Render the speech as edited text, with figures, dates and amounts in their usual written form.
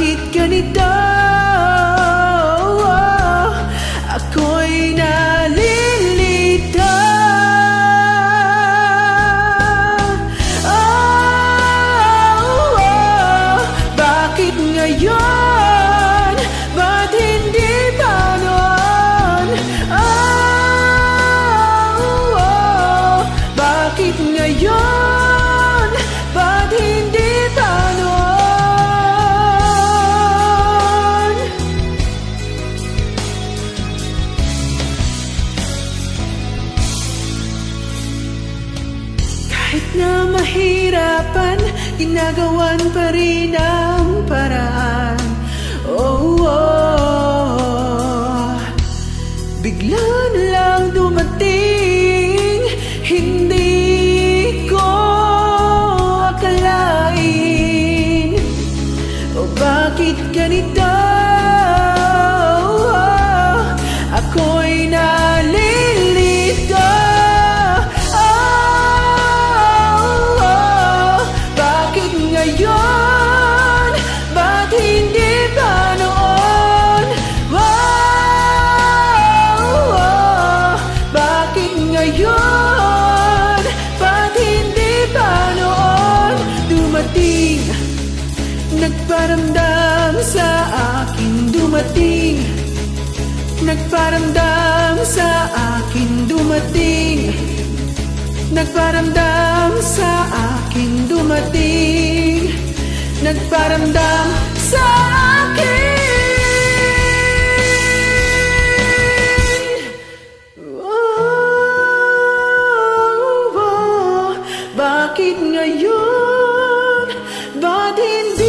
bakit ganito? Ako'y nalilito. Bakit ngayon? Ba't hindi pa noon? Bakit ngayon? Ba't hindi pa noon? Kahit na mahirapan, ginagawan pa rin ang paraan. Bigla na lang dumating, hindi ko akalain. Bakit ganito? Ako'y nalilito. Bakit ngayon? Ba't hindi pa noon? Bakit ngayon? Ba't hindi pa noon? Dumating, nagparamdam sa akin. Dumating, nagparamdam sa akin. Dumating, nagparamdam sa akin. Dumating, nagparamdam sa akin. Bakit ngayon? Ba't hindi